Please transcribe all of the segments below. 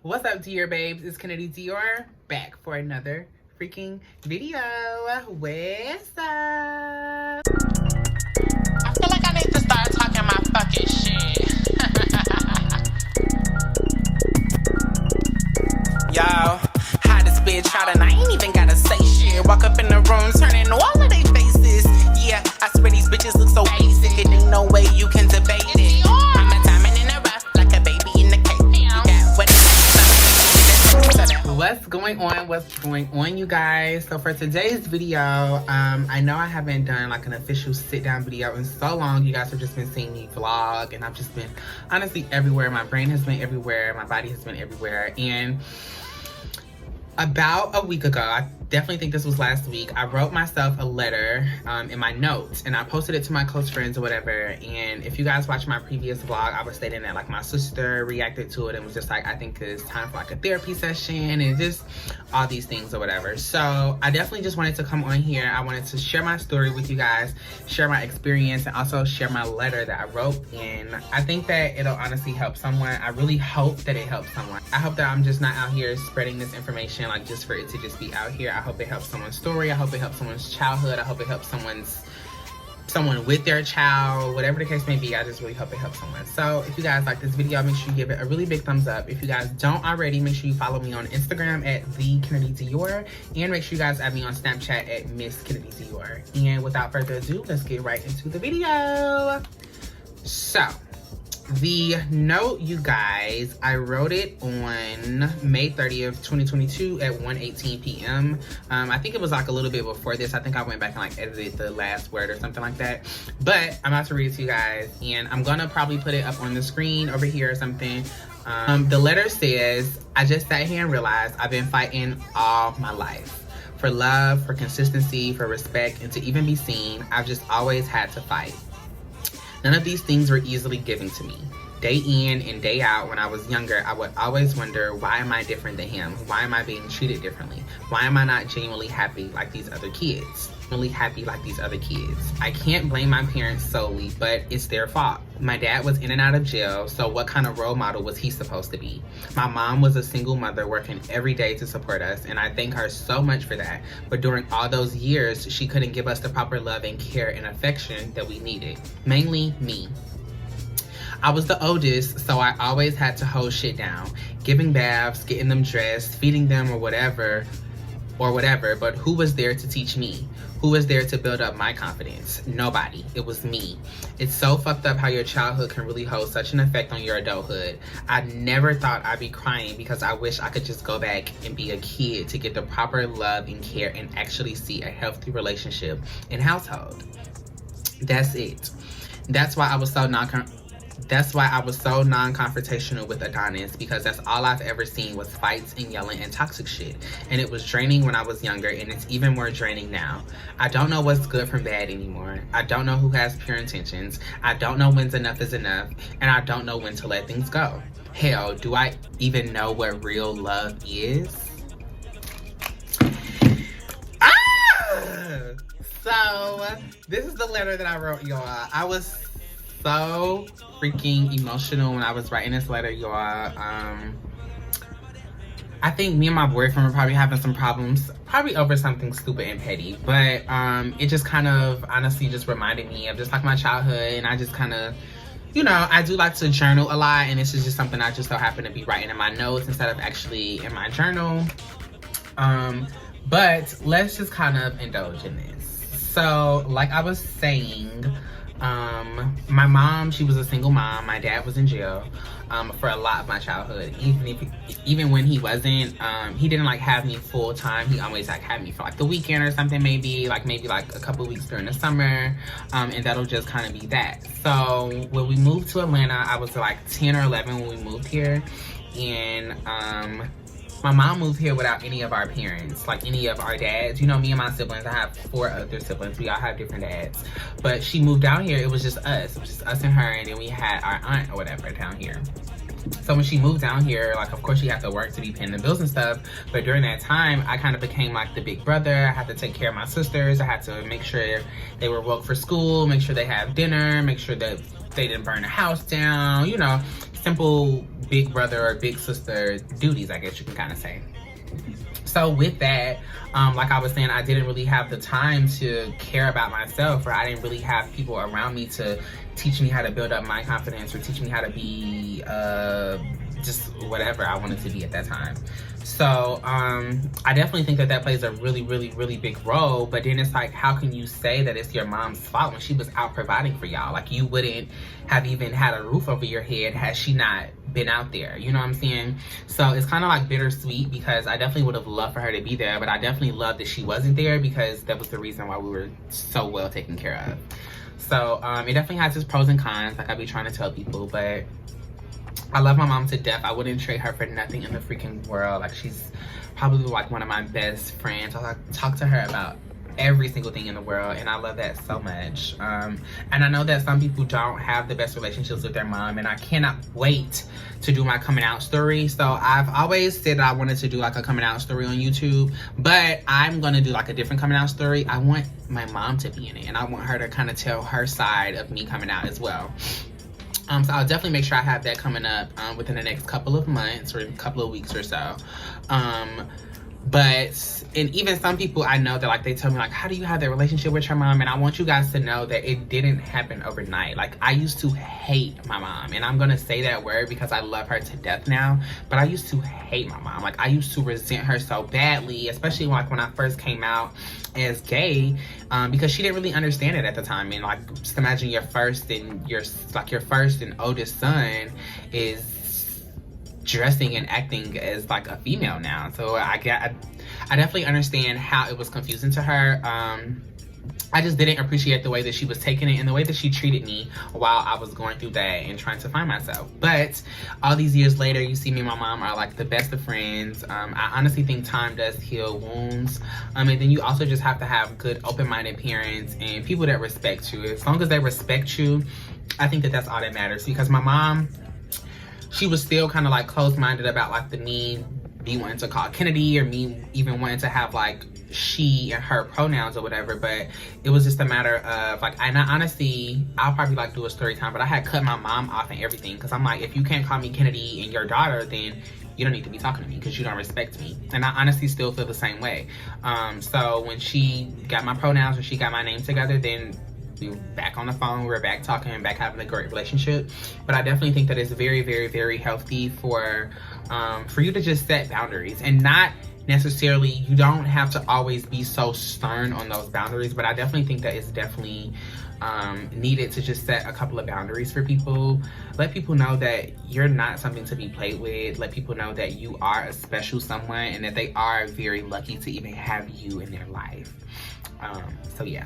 What's up, Dior babes? It's Kennedy Dior back for another freaking video. What's up? I feel like I need to start talking my fucking shit. Yo, hottest bitch out and I ain't even gotta say shit. Walk up in the room, turning all of they faces. Yeah, I swear these bitches look so basic. It ain't no way you can debate it. I'm a diamond in the rough, like a baby in the cake. What's going on, you guys? So for today's video, I know I haven't done like an official sit down video in so long. You guys have just been seeing me vlog, and I've just been honestly everywhere. My brain has been everywhere, my body has been everywhere. And about a week ago, I definitely think this was last week, I wrote myself a letter in my notes, and I posted it to my close friends or whatever. And if you guys watch my previous vlog, I was stating that like my sister reacted to it and was just like, I think it's time for like a therapy session and just all these things or whatever. So I definitely just wanted to come on here. I wanted to share my story with you guys, share my experience, and also share my letter that I wrote. And I think that it'll honestly help someone. I really hope that it helps someone. I hope that I'm just not out here spreading this information like just for it to just be out here. I hope it helps someone's story. I hope it helps someone's childhood. I hope it helps someone with their child, whatever the case may be. I just really hope it helps someone. So if you guys like this video, make sure you give it a really big thumbs up. If you guys don't already, make sure you follow me on Instagram at @TheKennedyDior, and make sure you guys add me on Snapchat at MissKennedyDior. And without further ado, let's get right into the video. So the note, you guys, I wrote it on May 30th, 2022 at 1:18 p.m. I think it was like a little bit before this. I think I went back and like edited the last word or something like that. But I'm about to read it to you guys, and I'm gonna probably put it up on the screen over here or something. The letter says, I just sat here and realized I've been fighting all my life. For love, for consistency, for respect, and to even be seen, I've just always had to fight. None of these things were easily given to me. Day in and day out, when I was younger, I would always wonder, why am I different than him? Why am I being treated differently? Why am I not genuinely happy like these other kids? I can't blame my parents solely, but it's their fault. My dad was in and out of jail, so what kind of role model was he supposed to be? My mom was a single mother working every day to support us, and I thank her so much for that. But during all those years, she couldn't give us the proper love and care and affection that we needed. Mainly me. I was the oldest, so I always had to hold shit down. Giving baths, getting them dressed, feeding them or whatever, but who was there to teach me? Who was there to build up my confidence? Nobody. It was me. It's so fucked up how your childhood can really hold such an effect on your adulthood. I never thought I'd be crying because I wish I could just go back and be a kid to get the proper love and care and actually see a healthy relationship and household. That's it. That's why I was so non-confrontational with Adonis, because that's all I've ever seen was fights and yelling and toxic shit. And it was draining when I was younger, and it's even more draining now. I don't know what's good from bad anymore. I don't know who has pure intentions. I don't know when's enough is enough, and I don't know when to let things go. Hell, do I even know what real love is? So this is the letter that I wrote, y'all. I was so freaking emotional when I was writing this letter, y'all. I think me and my boyfriend were probably having some problems, probably over something stupid and petty, but it just kind of honestly just reminded me of just like my childhood. And I just kind of, you know, I do like to journal a lot, and this is just something I just so happen to be writing in my notes instead of actually in my journal. But let's just kind of indulge in this. So like I was saying, my mom, she was a single mom. My dad was in jail for a lot of my childhood. Even when he wasn't, he didn't like have me full time. He always like had me for like the weekend or something, maybe like a couple weeks during the summer, and that'll just kind of be that. So when we moved to Atlanta, I was like 10 or 11 when we moved here, and my mom moved here without any of our parents, like any of our dads. You know, me and my siblings, I have 4 other siblings. We all have different dads. But she moved down here, it was just us. It was just us and her, and then we had our aunt or whatever down here. So when she moved down here, like, of course she had to work to be paying the bills and stuff. But during that time, I kind of became like the big brother. I had to take care of my sisters. I had to make sure they were woke for school, make sure they have dinner, make sure that they didn't burn the house down, you know, simple big brother or big sister duties, I guess you can kind of say. So with that, like I was saying, I didn't really have the time to care about myself, or I didn't really have people around me to teach me how to build up my confidence or teach me how to be just whatever I wanted to be at that time. So I definitely think that plays a really, really, really big role. But then it's like, how can you say that it's your mom's fault when she was out providing for y'all? Like, you wouldn't have even had a roof over your head had she not been out there. You know what I'm saying? So it's kind of like bittersweet, because I definitely would have loved for her to be there, but I definitely loved that she wasn't there, because that was the reason why we were so well taken care of. So it definitely has its pros and cons, like I be trying to tell people, but I love my mom to death. I wouldn't trade her for nothing in the freaking world. Like, she's probably like one of my best friends. I talk to her about every single thing in the world, and I love that so much. And I know that some people don't have the best relationships with their mom, and I cannot wait to do my coming out story. So I've always said that I wanted to do like a coming out story on YouTube, but I'm gonna do like a different coming out story. I want my mom to be in it, and I want her to kind of tell her side of me coming out as well. So I'll definitely make sure I have that coming up within the next couple of months or a couple of weeks or so. And even some people I know that, like, they tell me, like, how do you have that relationship with your mom? And I want you guys to know that it didn't happen overnight. Like, I used to hate my mom, and I'm gonna say that word because I love her to death now, but I used to hate my mom. Like, I used to resent her so badly, especially like when I first came out as gay, because she didn't really understand it at the time. And like, just imagine your first and oldest son is dressing and acting as like a female now. So I definitely understand how it was confusing to her. I just didn't appreciate the way that she was taking it and the way that she treated me while I was going through that and trying to find myself. But all these years later, you see me and my mom are like the best of friends. I honestly think time does heal wounds. And then you also just have to have good, open-minded parents and people that respect you. As long as they respect you, I think that that's all that matters. Because my mom, she was still kind of like closed-minded about like me wanting to call Kennedy, or me even wanting to have like she and her pronouns or whatever. But it was just a matter of like, and honestly, I'll probably like do a story time, but I had cut my mom off and everything, because I'm like, if you can't call me Kennedy and your daughter, then you don't need to be talking to me because you don't respect me. And I honestly still feel the same way. So when she got my pronouns or she got my name together, then we were back on the phone, we were back talking and back having a great relationship. But I definitely think that it's very, very, very healthy for you to just set boundaries, and not necessarily, you don't have to always be so stern on those boundaries, but I definitely think that it's definitely needed to just set a couple of boundaries for people. Let people know that you're not something to be played with. Let people know that you are a special someone, and that they are very lucky to even have you in their life. So yeah.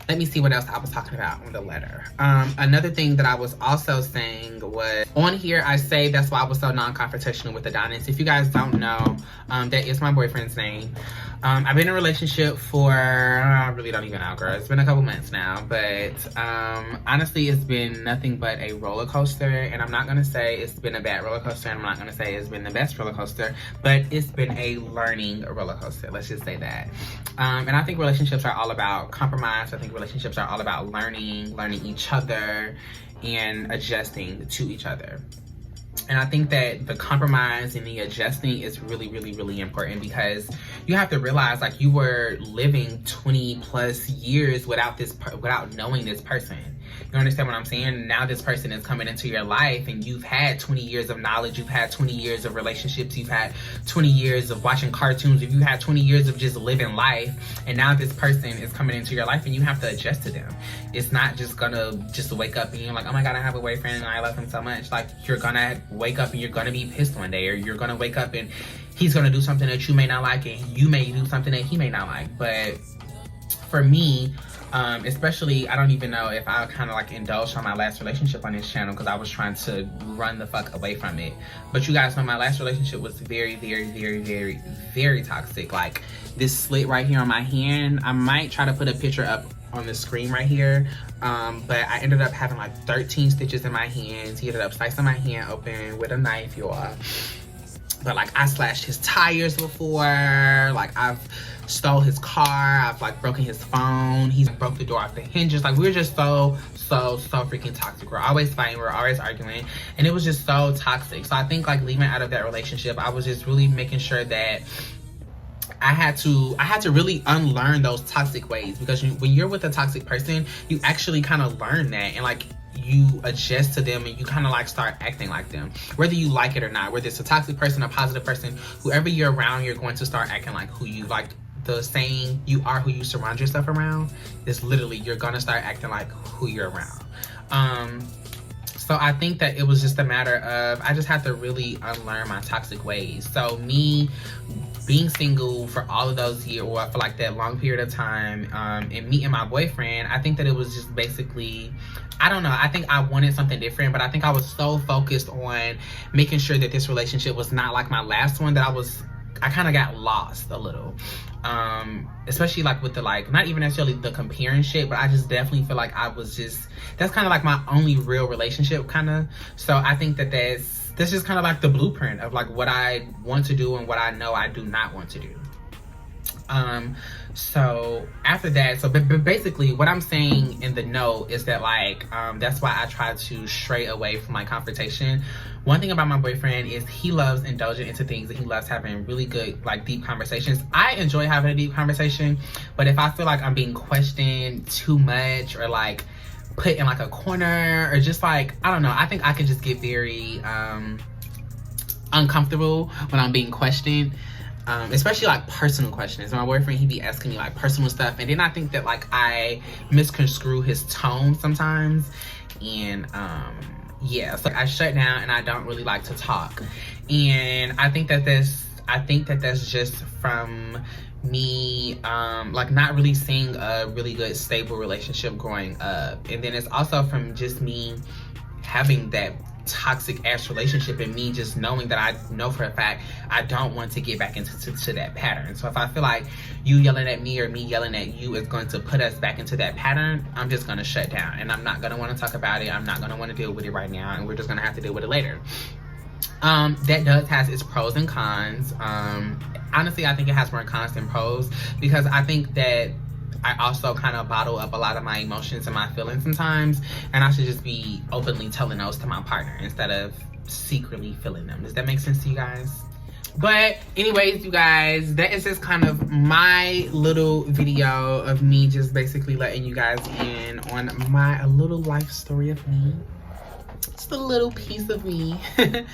Let me see what else I was talking about on the letter. Another thing that I was also saying was, on here I say, that's why I was so non-confrontational with Adonis. If you guys don't know, that is my boyfriend's name. I've been in a relationship for, I really don't even know, girl. It's been a couple months now, but honestly, it's been nothing but a roller coaster. And I'm not gonna say it's been a bad roller coaster, and I'm not gonna say it's been the best roller coaster, but it's been a learning roller coaster. Let's just say that. And I think relationships are all about compromise. I think relationships are all about learning each other and adjusting to each other. And I think that the compromise and the adjusting is really, really, really important, because you have to realize, like, you were living 20 plus years without knowing this person. You understand what I'm saying? Now this person is coming into your life, and you've had 20 years of knowledge, you've had 20 years of relationships, you've had 20 years of watching cartoons, if you had 20 years of just living life, and now this person is coming into your life and you have to adjust to them. It's not just gonna just wake up and you're like, oh my God, I have a boyfriend and I love him so much. Like, you're gonna wake up and you're gonna be pissed one day, or you're gonna wake up and he's gonna do something that you may not like, and you may do something that he may not like. But for me, especially, I don't even know if I kind of like indulged on my last relationship on this channel, because I was trying to run the fuck away from it. But you guys know my last relationship was very, very, very, very, very toxic. Like, this slit right here on my hand, I might try to put a picture up on the screen right here, but I ended up having like 13 stitches in my hands. He ended up slicing my hand open with a knife, y'all. But like I slashed his tires before, like I've stole his car, I've like broken his phone, he's broke the door off the hinges. Like we were just so freaking toxic. We're always fighting, we're always arguing, and it was just so toxic. So I think like leaving out of that relationship, I was just really making sure that I had to really unlearn those toxic ways, because when you're with a toxic person, you actually kind of learn that, and like you adjust to them, and you kind of like start acting like them, whether you like it or not. Whether it's a toxic person, a positive person, whoever you're around, you're going to start acting like who you like. The saying, you are who you surround yourself around, is literally you're gonna start acting like who you're around. So I think that it was just a matter of, I just had to really unlearn my toxic ways. So me being single for all of those years, or for like that long period of time, and meeting my boyfriend, I think that it was just basically, I don't know, I think I wanted something different, but I think I was so focused on making sure that this relationship was not like my last one, that I kind of got lost a little. Especially like with the, like, not even necessarily the comparing shit, but I just definitely feel like I was just, that's kind of like my only real relationship kind of. So I think that this is kind of like the blueprint of like what I want to do and what I know I do not want to do. So after that, so basically what I'm saying in the note is that like, that's why I try to stray away from like confrontation. One thing about my boyfriend is he loves indulging into things, and he loves having really good, like, deep conversations. I enjoy having a deep conversation, but if I feel like I'm being questioned too much, or like put in like a corner, or just like, I don't know, I think I can just get very uncomfortable when I'm being questioned. Especially like personal questions. My boyfriend, he be asking me like personal stuff, and then I think that like I misconstrue his tone sometimes, and yeah, so I shut down and I don't really like to talk. And I think that that's just from me like not really seeing a really good stable relationship growing up, and then it's also from just me having that toxic ass relationship, and me just knowing that I know for a fact I don't want to get back into that pattern. So if I feel like you yelling at me or me yelling at you is going to put us back into that pattern, I'm just gonna shut down, and I'm not gonna want to talk about it. I'm not gonna want to deal with it right now, and we're just gonna have to deal with it later. That does have its pros and cons. Honestly, I think it has more cons than pros, because I think that I also kind of bottle up a lot of my emotions and my feelings sometimes, and I should just be openly telling those to my partner instead of secretly feeling them. Does that make sense to you guys? But anyways, you guys, that is just kind of my little video of me just basically letting you guys in on a little life story of me. Just a little piece of me.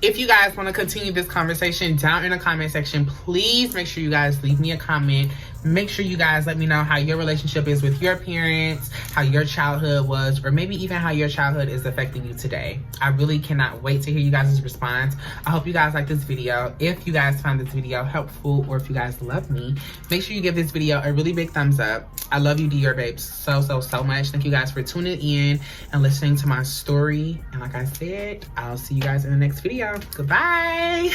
If you guys want to continue this conversation down in the comment section, please make sure you guys leave me a comment. Make sure you guys let me know how your relationship is with your parents, how your childhood was, or maybe even how your childhood is affecting you today. I really cannot wait to hear you guys' response. I hope you guys like this video. If you guys found this video helpful, or if you guys love me, make sure you give this video a really big thumbs up. I love you, Dior babes, so much. Thank you guys for tuning in and listening to my story. And like I said, I'll see you guys in the next video. Goodbye.